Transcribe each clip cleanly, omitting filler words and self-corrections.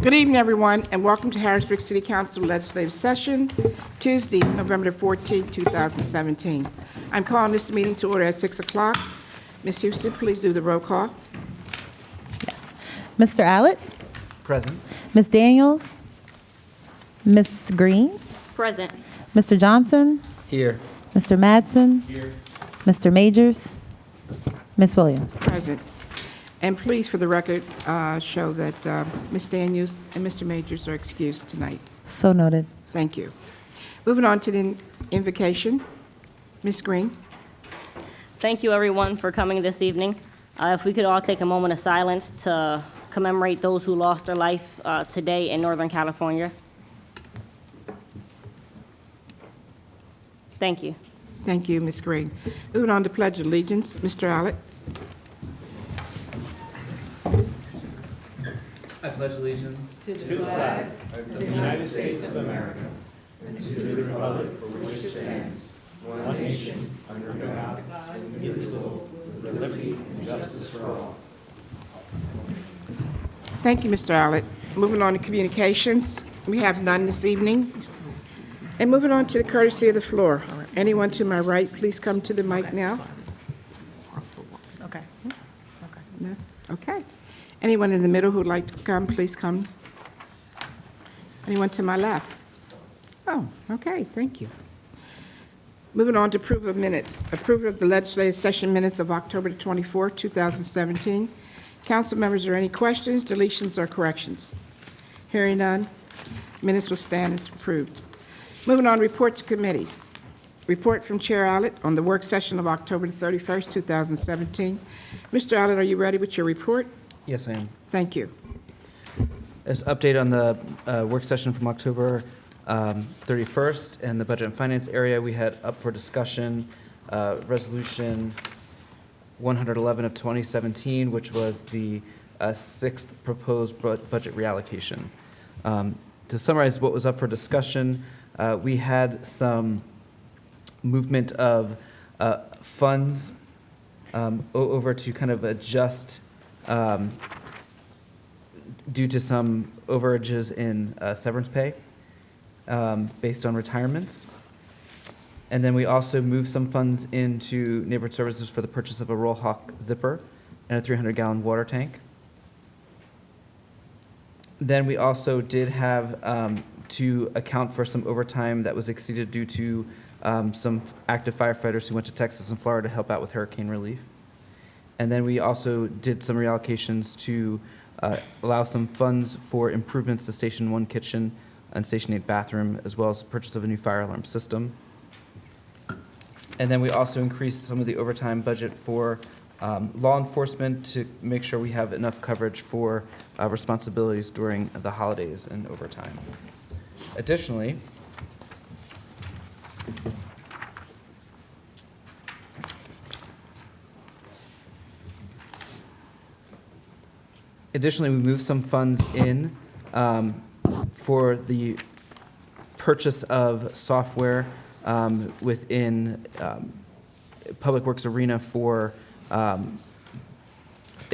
Good evening, everyone, and welcome to Harrisburg City Council Legislative Session, Tuesday, November 14, 2017. I'm calling this meeting to order at 6 o'clock. Ms. Houston, please do the roll call. Yes. Mr. Allett? Present. Ms. Daniels? Ms. Green? Present. Mr. Johnson? Here. Mr. Madsen? Here. Mr. Majors? Ms. Williams? Present. And please, for the record, show that Ms. Daniels and Mr. Majors are excused tonight. So noted. Thank you. Moving on to the invocation. Ms. Green. Thank you, everyone, for coming this evening. If we could all take a moment of silence to commemorate those who lost their life today in Northern California. Thank you. Thank you, Ms. Green. Moving on to Pledge of Allegiance. Mr. Allett. I pledge allegiance Thank you, Mr. Allett. Moving on to communications. We have none this evening. And moving on to the courtesy of the floor. Anyone to my right, please come to the mic now. Okay. No? Okay. Anyone in the middle who would like to come, please come. Anyone to my left? Oh, okay, thank you. Moving on to approval of minutes. Approval of the legislative session minutes of October 24, 2017. Council members, are there any questions, deletions, or corrections? Hearing none, minutes will stand as approved. Moving on, report to committees. Report from Chair Allett on the work session of October 31st, 2017. Mr. Allett, are you ready with your report? Yes, I am. Thank you. As update on the work session from October 31st and the Budget and Finance area, we had up for discussion Resolution 111 of 2017, which was the sixth proposed budget reallocation. To summarize what was up for discussion, we had some movement of funds over to kind of adjust due to some overages in severance pay based on retirements. And then we also moved some funds into neighborhood services for the purchase of a Roll Hawk zipper and a 300-gallon water tank. Then we also did have to account for some overtime that was exceeded due to some active firefighters who went to Texas and Florida to help out with hurricane relief. And then we also did some reallocations to allow some funds for improvements to Station 1 kitchen and Station 8 bathroom, as well as purchase of a new fire alarm system. And then we also increased some of the overtime budget for law enforcement to make sure we have enough coverage for responsibilities during the holidays and overtime. Additionally, we moved some funds in for the purchase of software within Public Works Arena for a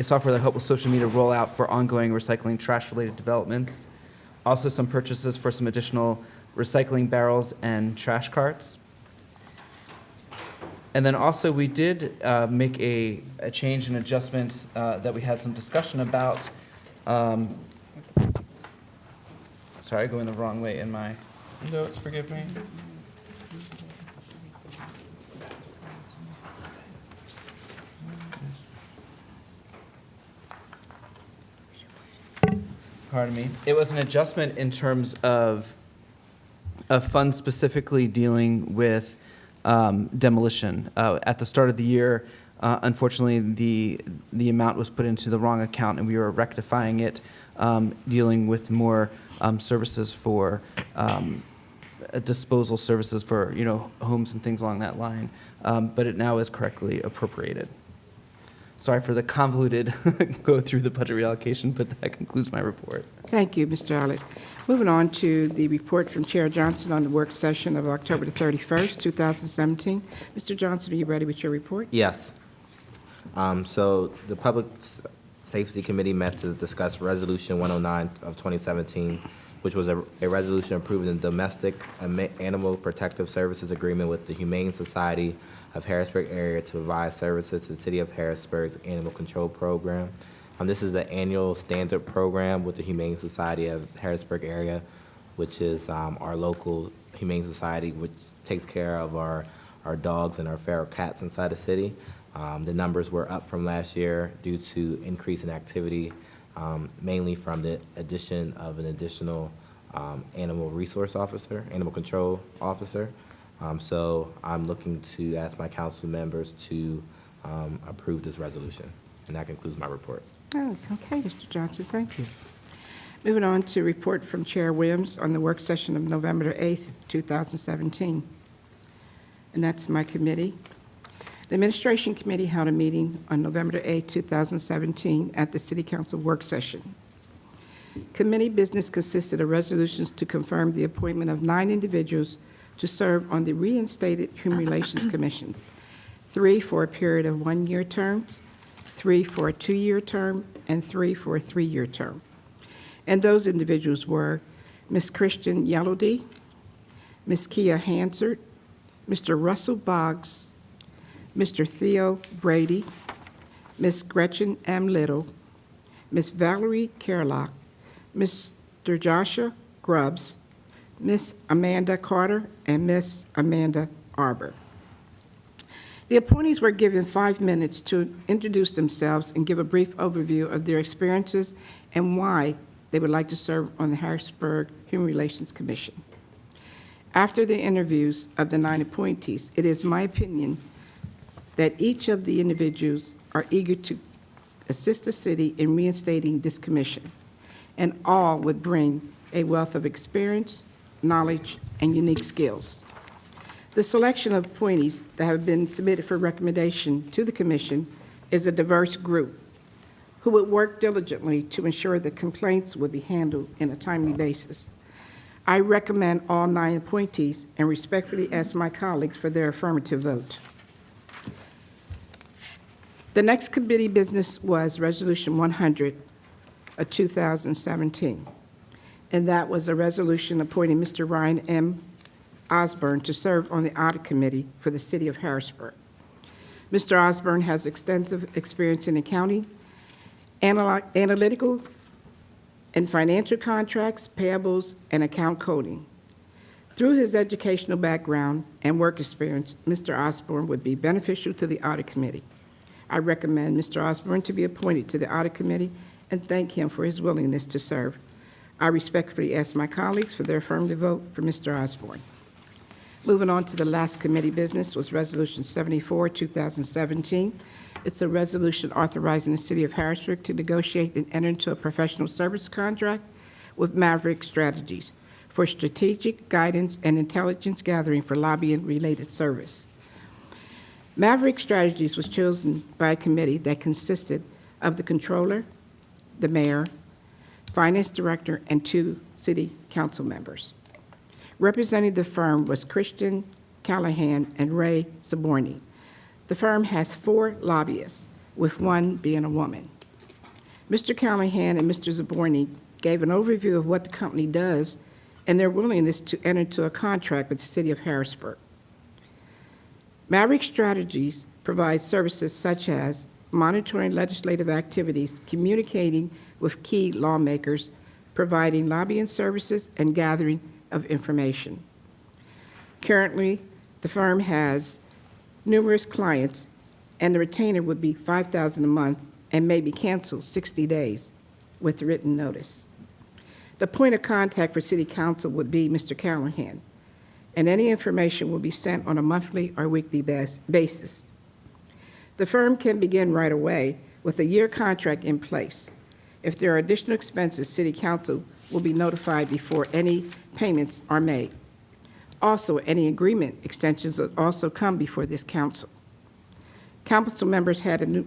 software that helps with social media rollout for ongoing recycling trash-related developments. Also some purchases for some additional recycling barrels and trash carts. And then also we did make a change and adjustment that we had some discussion about. Sorry, going the wrong way in my notes, forgive me. Pardon me. It was an adjustment in terms of funds specifically dealing with demolition. At the start of the year, unfortunately, the amount was put into the wrong account, and we were rectifying it, dealing with more services for disposal services for homes and things along that line. But it now is correctly appropriated. Sorry for the convoluted go through the budget reallocation, but that concludes my report. Thank you, Mr. Allett. Moving on to the report from Chair Johnson on the work session of October the 31st, 2017. Mr. Johnson, are you ready with your report? Yes. So the public Safety Committee met to discuss Resolution 109 of 2017, which was a resolution approving the Domestic Animal Protective Services Agreement with the Humane Society of Harrisburg area to provide services to the City of Harrisburg's Animal Control Program. This is the annual standard program with the Humane Society of Harrisburg area, which is our local Humane Society, which takes care of our dogs and our feral cats inside the city. The numbers were up from last year due to increase in activity, mainly from the addition of an additional animal resource officer, animal control officer. So I'm looking to ask my council members to approve this resolution. And that concludes my report. Oh, okay, Mr. Johnson, thank you. Moving on to report from Chair Williams on the work session of November 8th, 2017. And that's my committee. The Administration Committee held a meeting on November 8, 2017 at the City Council work session. Committee business consisted of resolutions to confirm the appointment of 9 individuals to serve on the reinstated Human Relations Commission, 3 for a period of 1-year terms, 3 for a 2-year term, and 3 for a 3-year term. And those individuals were Ms. Christian Yellowdy, Ms. Kia Hansard, Mr. Russell Boggs, Mr. Theo Brady, Ms. Gretchen M. Little, Ms. Valerie Kerlock, Mr. Joshua Grubbs, Ms. Amanda Carter, and Ms. Amanda Arbor. The appointees were given 5 minutes to introduce themselves and give a brief overview of their experiences and why they would like to serve on the Harrisburg Human Relations Commission. After the interviews of the 9 appointees, it is my opinion that each of the individuals are eager to assist the city in reinstating this commission, and all would bring a wealth of experience, knowledge, and unique skills. The selection of appointees that have been submitted for recommendation to the commission is a diverse group who would work diligently to ensure that complaints would be handled in a timely basis. I recommend all 9 appointees and respectfully ask my colleagues for their affirmative vote. The next committee business was Resolution 100 of 2017, and that was a resolution appointing Mr. Ryan M. Osborne to serve on the Audit Committee for the City of Harrisburg. Mr. Osborne has extensive experience in accounting, analytical and financial contracts, payables, and account coding. Through his educational background and work experience, Mr. Osborne would be beneficial to the Audit Committee. I recommend Mr. Osborne to be appointed to the Audit Committee and thank him for his willingness to serve. I respectfully ask my colleagues for their affirmative vote for Mr. Osborne. Moving on to the last committee business was Resolution 74, 2017. It's a resolution authorizing the City of Harrisburg to negotiate and enter into a professional service contract with Maverick Strategies for strategic guidance and intelligence gathering for lobbying-related service. Maverick Strategies was chosen by a committee that consisted of the controller, the mayor, finance director, and 2 city council members. Representing the firm was Christian Callahan and Ray Zaborny. The firm has 4 lobbyists, with 1 being a woman. Mr. Callahan and Mr. Zaborny gave an overview of what the company does and their willingness to enter into a contract with the City of Harrisburg. Maverick Strategies provides services such as monitoring legislative activities, communicating with key lawmakers, providing lobbying services, and gathering of information. Currently, the firm has numerous clients, and the retainer would be $5,000 a month and may be canceled 60 days with written notice. The point of contact for City Council would be Mr. Callahan, and any information will be sent on a monthly or weekly basis. The firm can begin right away with a year contract in place. If there are additional expenses, City Council will be notified before any payments are made. Also, any agreement extensions will also come before this council. Council members had a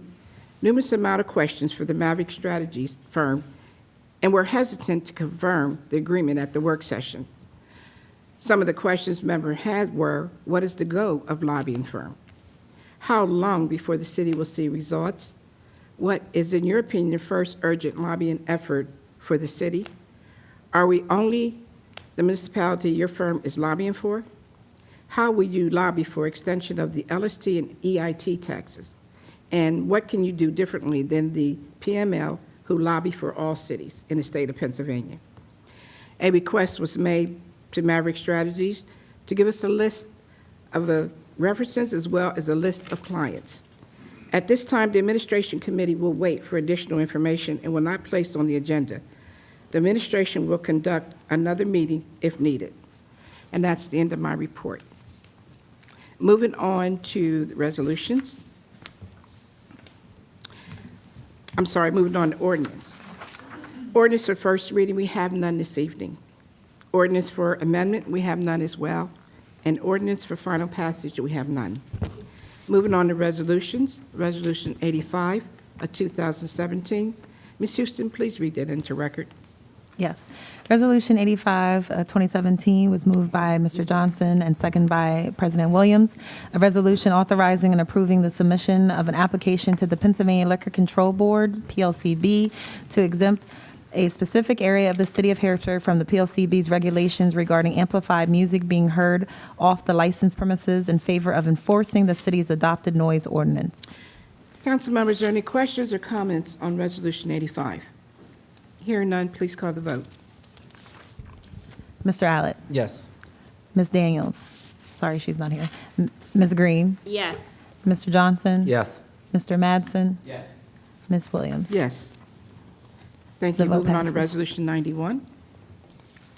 numerous amount of questions for the Maverick Strategies firm and were hesitant to confirm the agreement at the work session. Some of the questions members had were, what is the goal of lobbying firm? How long before the city will see results? What is, in your opinion, the first urgent lobbying effort for the city? Are we only the municipality your firm is lobbying for? How will you lobby for extension of the LST and EIT taxes? And what can you do differently than the PML who lobby for all cities in the state of Pennsylvania? A request was made to Maverick Strategies to give us a list of the references as well as a list of clients. At this time, the administration committee will wait for additional information and will not place on the agenda. The administration will conduct another meeting if needed. And that's the end of my report. Moving on to the resolutions. Moving on to ordinance. Ordinance for first reading, we have none this evening. Ordinance for amendment, we have none as well. And ordinance for final passage, we have none. Moving on to resolutions, Resolution 85 of 2017. Ms. Houston, please read that into record. Yes. Resolution 85, 2017 was moved by Mr. Johnson and seconded by President Williams. A resolution authorizing and approving the submission of an application to the Pennsylvania Liquor Control Board, PLCB, to exempt a specific area of the city of Harrisburg from the PLCB's regulations regarding amplified music being heard off the licensed premises in favor of enforcing the city's adopted noise ordinance. Council members, are there any questions or comments on Resolution 85? Hearing none, please call the vote. Mr. Allett, Yes. Ms. Daniels, sorry, she's not here. Ms. Green, Yes. Mr. Johnson? Yes. Mr. Madsen? Yes. Ms. Williams? Yes. Thank The you. vote Moving on to passes. Resolution 91.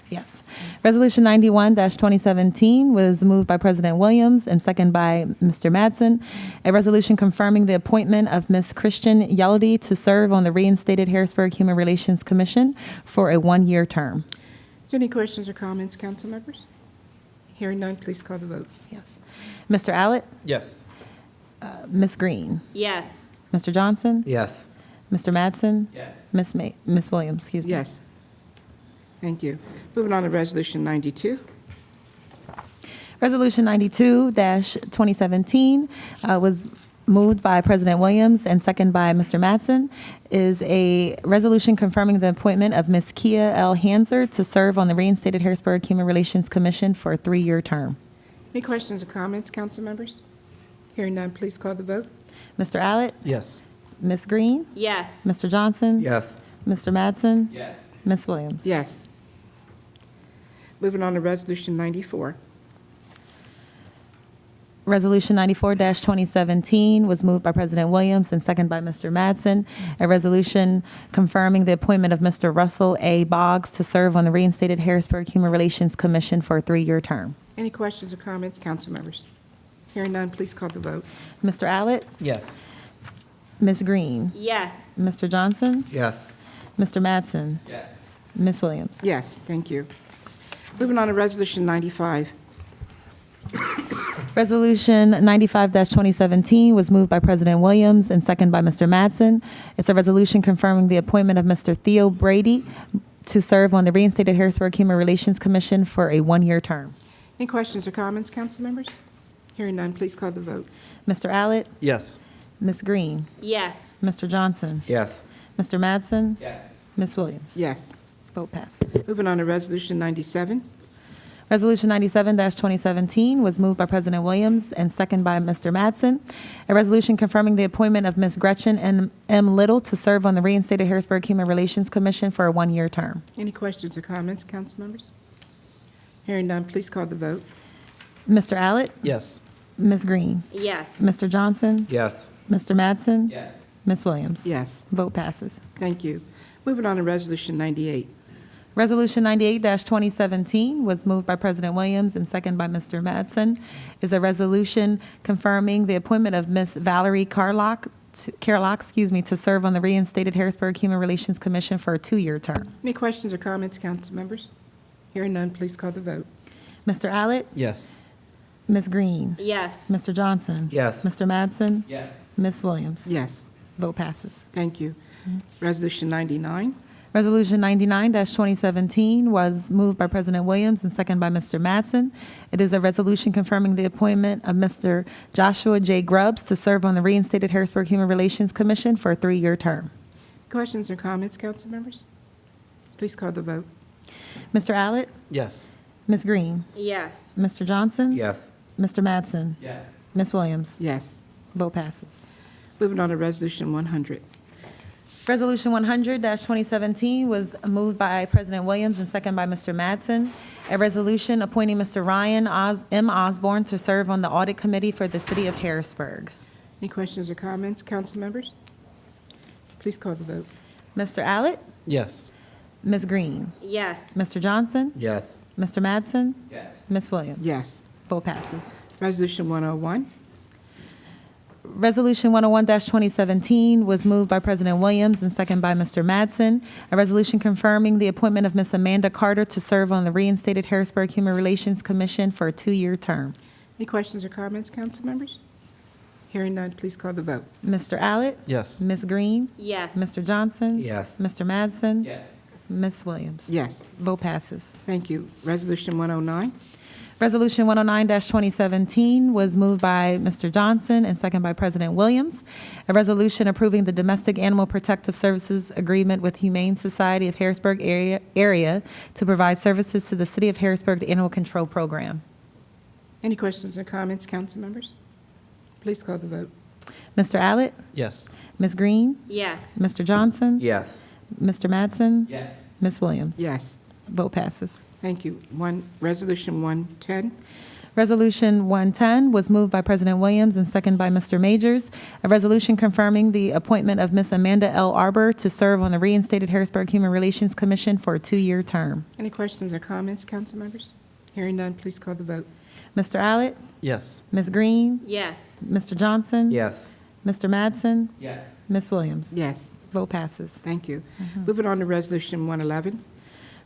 Yes. Resolution 91-2017 was moved by President Williams and seconded by Mr. Madsen. A resolution confirming the appointment of Ms. Christian Yeldy to serve on the reinstated Harrisburg Human Relations Commission for a one-year term. Is there any questions or comments, council members? Hearing none, please call the vote. Yes. Mr. Allett, Yes. Ms. Green, Yes. Mr. Johnson, Yes. Mr. Madsen, Yes. Ms. Williams, excuse me. Yes. Thank you. Moving on to Resolution 92. Resolution 92-2017 was moved by President Williams and seconded by Mr. Madsen, is a resolution confirming the appointment of Ms. Kia L. Hanser to serve on the reinstated Harrisburg Human Relations Commission for a three-year term. Any questions or comments, council members? Hearing none, please call the vote. Mr. Allett, Yes. Ms. Green, Yes. Mr. Johnson, Yes. Mr. Madsen, Yes. Ms. Williams. Yes. Moving on to Resolution 94. Resolution 94-2017 was moved by President Williams and seconded by Mr. Madsen. A resolution confirming the appointment of Mr. Russell A. Boggs to serve on the reinstated Harrisburg Human Relations Commission for a three-year term. Any questions or comments, council members? Hearing none, please call the vote. Mr. Allett, Yes. Ms. Green, Yes. Mr. Johnson, Yes. Mr. Madsen, Yes. Ms. Williams. Yes, thank you. Moving on to Resolution 95. Resolution 95-2017 was moved by President Williams and seconded by Mr. Madsen. It's a resolution confirming the appointment of Mr. Theo Brady to serve on the reinstated Harrisburg Human Relations Commission for a one-year term. Any questions or comments, council members? Hearing none, please call the vote. Mr. Allett, Yes. Ms. Green, Yes. Mr. Johnson, Yes. Mr. Madsen, Yes. Ms. Williams. Yes. Vote passes. Moving on to Resolution 97. Resolution 97-2017 was moved by President Williams and seconded by Mr. Madsen. A resolution confirming the appointment of Ms. Gretchen M. Little to serve on the reinstated Harrisburg Human Relations Commission for a one-year term. Any questions or comments, council members? Hearing none, please call the vote. Mr. Allett, Yes. Ms. Green, Yes. Mr. Johnson, Yes. Mr. Madsen, Yes. Ms. Williams. Yes, Vote passes. thank you. Moving on to Resolution 98. Resolution 98-2017 was moved by President Williams and seconded by Mr. Madsen. Is a resolution confirming the appointment of Ms. Valerie Carlock to serve on the reinstated Harrisburg Human Relations Commission for a two-year term. Any questions or comments, council members? Hearing none, please call the vote. Mr. Allett, Yes. Ms. Green, Yes. Mr. Johnson. Yes. Mr. Madsen, Yes. Ms. Williams. Yes, Vote passes. thank you. Resolution 99. Resolution 99-2017 was moved by President Williams and seconded by Mr. Mattson. It is a resolution confirming the appointment of Mr. Joshua J. Grubbs to serve on the reinstated Harrisburg Human Relations Commission for a 3-year term. Questions or comments, council members? Please call the vote. Mr. Allett? Yes. Ms. Green? Yes. Mr. Johnson? Yes. Mr. Mattson? Yes. Ms. Williams? Yes. Vote passes. Moving on to Resolution 100. Resolution 100-2017 was moved by President Williams and seconded by Mr. Mattson. A resolution appointing Mr. Ryan M. Osborne to serve on the Audit Committee for the City of Harrisburg. Any questions or comments, council members? Please call the vote. Mr. Allett? Yes. Ms. Green? Yes. Mr. Johnson? Yes. Mr. Mattson? Yes. Ms. Williams? Yes. Vote passes. Resolution 101. Resolution 101-2017 was moved by President Williams and seconded by Mr. Mattson. A resolution confirming the appointment of Ms. Amanda Carter to serve on the reinstated Harrisburg Human Relations Commission for a 2-year term. Any questions or comments, council members? Hearing none, please call the vote. Mr. Allett? Yes. Ms. Green? Yes. Mr. Johnson? Yes. Mr. Mattson? Yes. Ms. Williams? Yes. Vote passes. Thank you. Resolution 109. Resolution 109-2017 was moved by Mr. Johnson and seconded by President Williams. A resolution approving the Domestic Animal Protective Services Agreement with Humane Society of Harrisburg area to provide services to the City of Harrisburg's Animal Control Program. Any questions or comments, council members? Please call the vote. Mr. Allett? Yes. Ms. Green? Yes. Mr. Johnson? Yes. Mr. Mattson? Yes. Ms. Williams? Yes. Vote passes. Thank you. Resolution 110. Resolution 110 was moved by President Williams and seconded by Mr. Majors. A resolution confirming the appointment of Ms. Amanda L. Arbor to serve on the reinstated Harrisburg Human Relations Commission for a 2-year term. Any questions or comments, council members? Hearing none, please call the vote. Mr. Allett? Yes. Ms. Green? Yes. Mr. Johnson? Yes. Mr. Mattson? Yes. Ms. Williams? Yes. Vote passes. Thank you. Moving on to Resolution 111.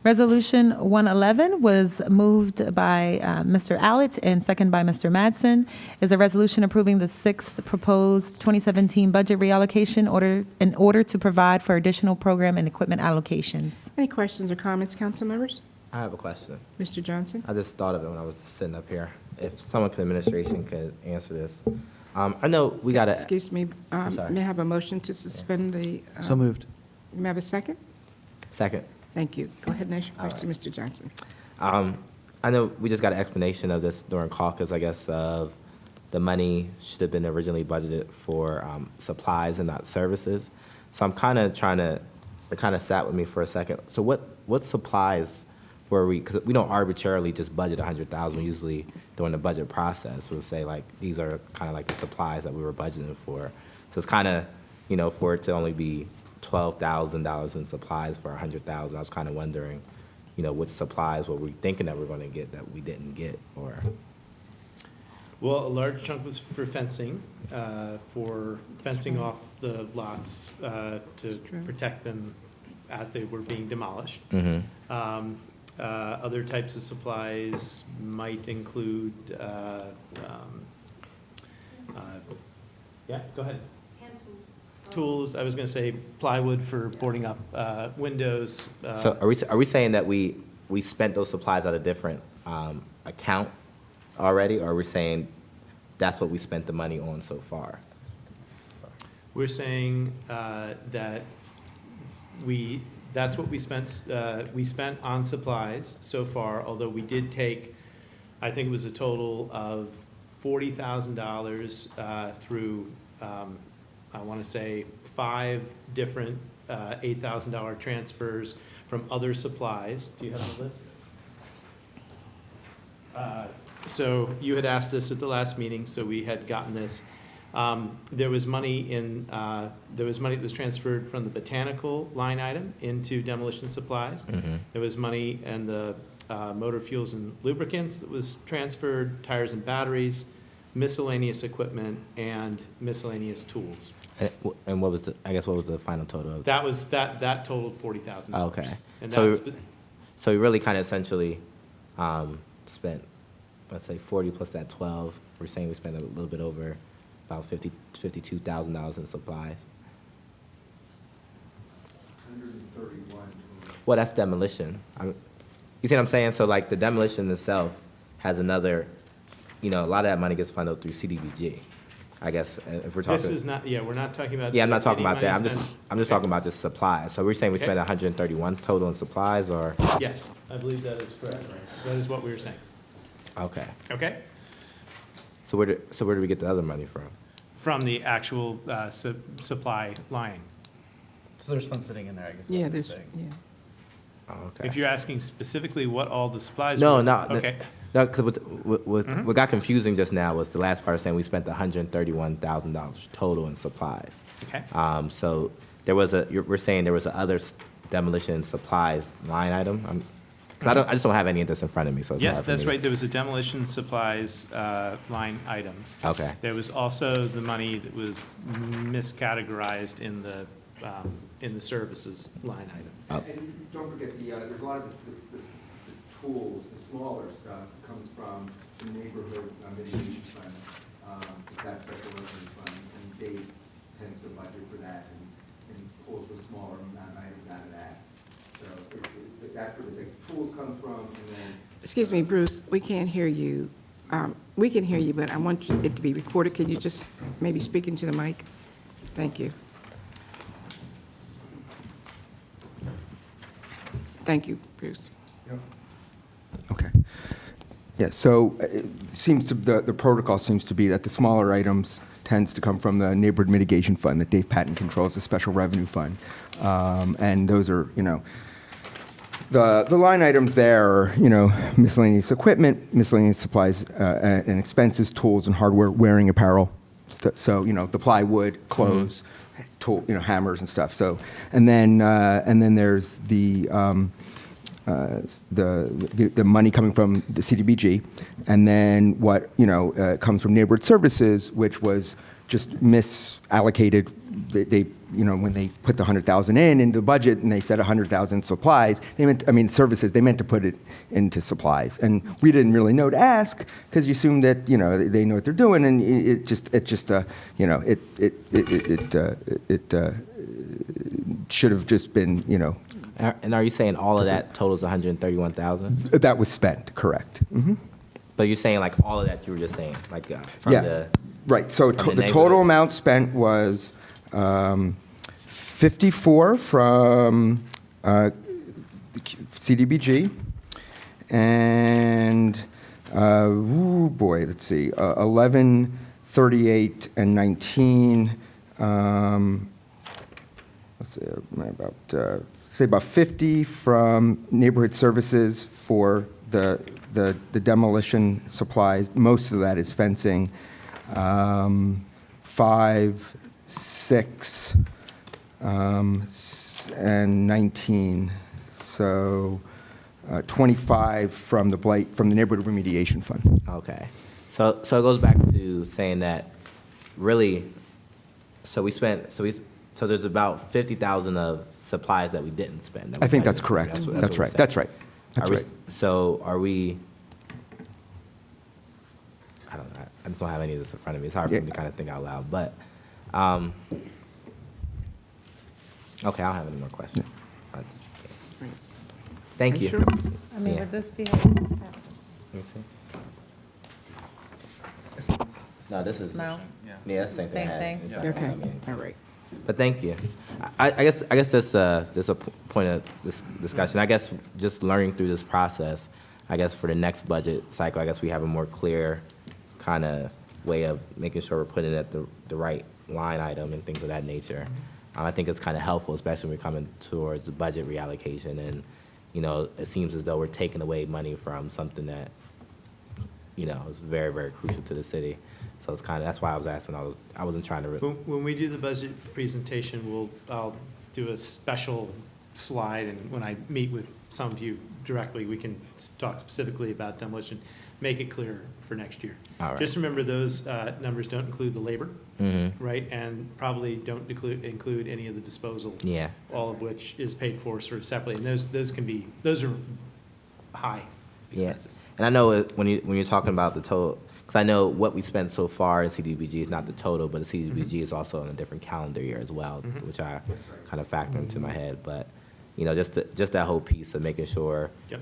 Resolution 111 was moved by Mr. Allett and seconded by Mr. Mattson. Is a resolution approving the 6th proposed 2017 budget reallocation in order to provide for additional program and equipment allocations. Any questions or comments, council members? I have a question. Mr. Johnson? I just thought of it when I was just sitting up here. If someone from the administration could answer this. I know we got to, Excuse me, sorry. may I have a motion to suspend the? So moved. May I have a second? second. Thank you. Go ahead and ask your All question, Mr. Johnson. I know we just got an explanation of this during caucus, I guess, of the money should have been originally budgeted for supplies and not services. So I'm kind of trying to, it kind of sat with me for a second. So what supplies were we, because we don't arbitrarily just budget 100,000. We usually, during the budget process, we'll say like, these are kind of like the supplies that we were budgeting for. So it's kind of, you know, for it to only be $12,000 in supplies for 100,000, I was kind of wondering, you know, which supplies were we thinking that we were going to get that we didn't get, or? Well, a large chunk was for fencing off the lots to protect them as they were being demolished. Other types of supplies might include, yeah, go ahead. Tools, I was going to say plywood for boarding up windows. So are we saying that we spent those supplies at a different account already, or are we saying that's what we spent the money on so far? We're saying that that's what we spent on supplies so far, although we did take, I think it was a total of $40,000 through, I want to say 5 different $8,000 transfers from other supplies. Do you have the list? So you had asked this at the last meeting, so we had gotten this. There was money that was transferred from the botanical line item into demolition supplies. There was money in the motor fuels and lubricants that was transferred, tires and batteries, miscellaneous equipment, and miscellaneous tools. And what was the final total of? That totaled $40,000. Okay. And So, that's, so we really kind of essentially spent, let's say 40 plus that 12. We're saying we spent a little bit over about $52,000 in supplies. 130 Well, that's demolition. You see what I'm saying? So like the demolition itself has another, a lot of that money gets funded through CDBG. I guess if we're talking. This is not, yeah, we're not talking about. Yeah, I'm not talking any about that. money I'm just spent- talking about just supplies. So we're saying we Okay. spent 131 total in supplies, or? Yes, I believe that is correct. That is what we were saying. Okay. Okay? So where do we get the other money from? From the actual supply line. So there's funds sitting in there, I guess. is Yeah, what I'm there's, saying. yeah. Oh, okay. If you're asking specifically what all the supplies. No, were- no. Okay, No, because what got confusing just now was the last part saying we spent $131,000 total in supplies. okay. So there was we're saying there was a other demolition supplies line item? 'Cause I just don't have any of this in front of me, so it's Yes, hard for that's me to- right. There was a demolition supplies line item. Okay. There was also the money that was miscategorized in the services line item. And don't forget, there's a lot of the tools, the smaller stuff comes from the neighborhood mitigation fund, that special revenue fund, and Dave tends to budget for that and pulls the smaller amount items out of that. So that's where the big tools come from, and then. Excuse me, Bruce, we can't hear you. We can hear you, but I want it to be recorded. Can you just maybe speak into the mic? Thank you. Thank you, Bruce. Okay. Yeah, so it seems to, the protocol seems to be that the smaller items tends to come from the neighborhood mitigation fund that Dave Patton controls, the special revenue fund. And those are, the line items there are, miscellaneous equipment, miscellaneous supplies and expenses, tools and hardware, wearing apparel. So, the plywood, clothes, tool, hammers and stuff. So, and then there's the money coming from the CDBG, and then what, comes from neighborhood services, which was just misallocated. They when they put the 100,000 into the budget and they said 100,000 supplies, services, they meant to put it into supplies. And we didn't really know to ask because you assume that, they know what they're doing, and it should have just been, And are you saying all of that totals 131,000? that was spent, correct. Mm-hmm. But you're saying like all of that you were just saying, like from Yeah. the. Right, so from the the total neighborhood. amount spent was 54 from CDBG, and, let's see, 11, 38, and 19, let's say about 50 from neighborhood services for the demolition supplies. Most of that is fencing. 5, 6, and 19. So 25 from the neighborhood remediation fund. Okay. So it goes back to saying that really, so there's about 50,000 of supplies that we didn't spend. that we I think that's budgeted for. correct. what That's we're right. saying. That's right. That's Are we- right. So are we, I don't know, I just don't have any of this in front of me. It's hard for me to kind of think out loud, but, okay, I don't have any more questions. Thank you. Sure. Yeah. Would this be? Let me see. No, this is. No. Yeah, that's the same thing. I Same had. thing. I don't Okay, have any. all right. But thank you. I guess there's a point of this discussion. I guess just learning through this process, I guess for the next budget cycle, I guess we have a more clear kind of way of making sure we're putting it at the right line item and things of that nature. I think it's kind of helpful, especially when we're coming towards the budget reallocation, and it seems as though we're taking away money from something that is very, very crucial to the city. So it's kind of, that's why I was asking. I wasn't trying to. When we do the budget presentation, I'll do a special slide, and when I meet with some of you directly, we can talk specifically about demolition, make it clear for next year. All right. Just remember, those numbers don't include the labor, Mm-hmm. right? And probably don't include any of the disposal. Yeah. All of which is paid for sort of separately, and those are high Yeah. expenses. And I know when you're talking about the total, because I know what we spent so far in CDBG is not the total, but the CDBG is also on a different calendar year as well, which I kind of factor into my head. But just that whole piece of making sure, Yep.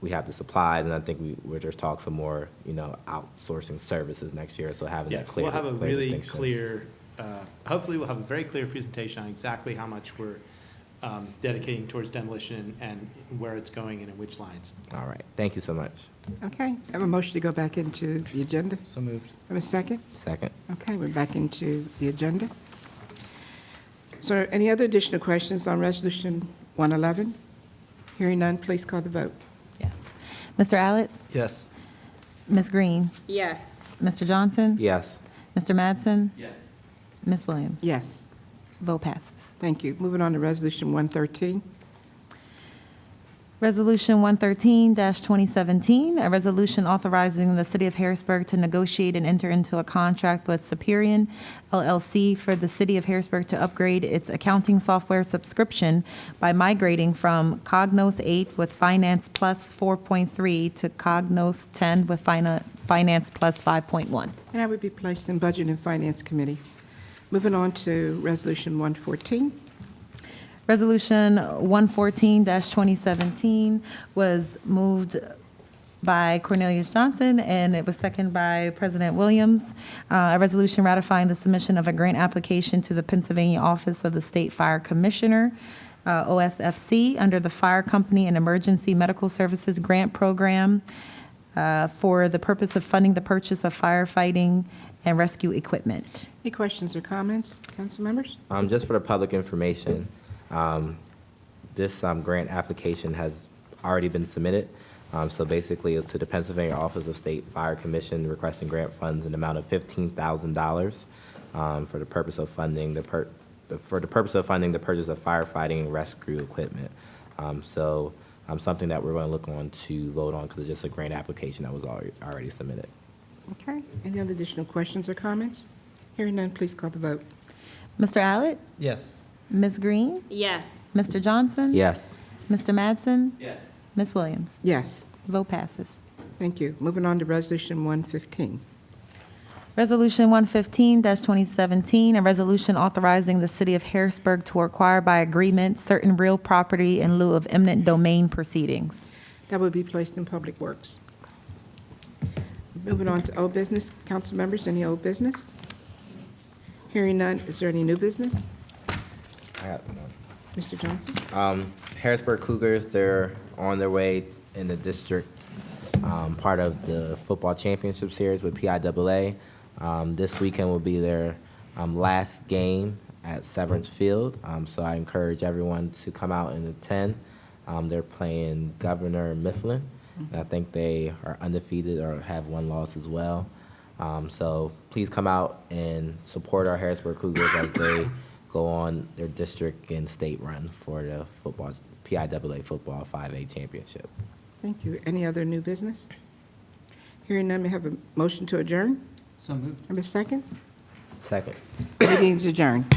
we have the supplies, and I think we're just talking some more, outsourcing services next year, so having Yeah, that clear we'll have a clear really distinction. clear, hopefully we'll have a very clear presentation on exactly how much we're dedicating towards demolition and where it's going and in which lines. All right, thank you so much. Okay, have a motion to go back into the agenda. So moved. Have a second? Second. Okay, we're back into the agenda. So any other additional questions on Resolution 111? Hearing none, please call the vote. Yes. Mr. Allett? Yes. Ms. Green? Yes. Mr. Johnson? Yes. Mr. Madsen? Yes. Ms. Williams? Yes, Vote passes. thank you. Moving on to Resolution 113. Resolution 113-2017, a resolution authorizing the City of Harrisburg to negotiate and enter into a contract with Superior LLC for the City of Harrisburg to upgrade its accounting software subscription by migrating from Cognos 8 with Finance Plus 4.3 to Cognos 10 with Finance Plus 5.1. And that would be placed in Budget and Finance Committee. Moving on to Resolution 114. Resolution 114-2017 was moved by Cornelius Johnson, and it was seconded by President Williams. A resolution ratifying the submission of a grant application to the Pennsylvania Office of the State Fire Commissioner, OSFC, under the Fire Company and Emergency Medical Services Grant Program for the purpose of funding the purchase of firefighting and rescue equipment. Any questions or comments, council members? Just for the public information, this grant application has already been submitted. So basically, it's to the Pennsylvania Office of State Fire Commission requesting grant funds in the amount of $15,000 for the purpose of funding the purchase of firefighting and rescue equipment. So something that we're going to look on to vote on because it's just a grant application that was already submitted. Okay, any other additional questions or comments? Hearing none, please call the vote. Mr. Allett? Yes. Ms. Green? Yes. Mr. Johnson? Yes. Mr. Madsen? Yes. Ms. Williams? Yes, Vote passes. thank you. Moving on to Resolution 115. Resolution 115-2017, a resolution authorizing the City of Harrisburg to acquire by agreement certain real property in lieu of eminent domain proceedings. That would be placed in Public Works. Moving on to old business. Council members, any old business? Hearing none, is there any new business? I got one. Mr. Johnson? Harrisburg Cougars, they're on their way in the district, part of the football championship series with PIAA. This weekend will be their last game at Severance Field, so I encourage everyone to come out and attend. They're playing Governor Mifflin, and I think they are undefeated or have one loss as well. So please come out and support our Harrisburg Cougars as they go on their district and state run for the PIAA football 5A championship. Thank you. Any other new business? Hearing none, may I have a motion to adjourn? So moved. Have a second? Second. Meeting is adjourned.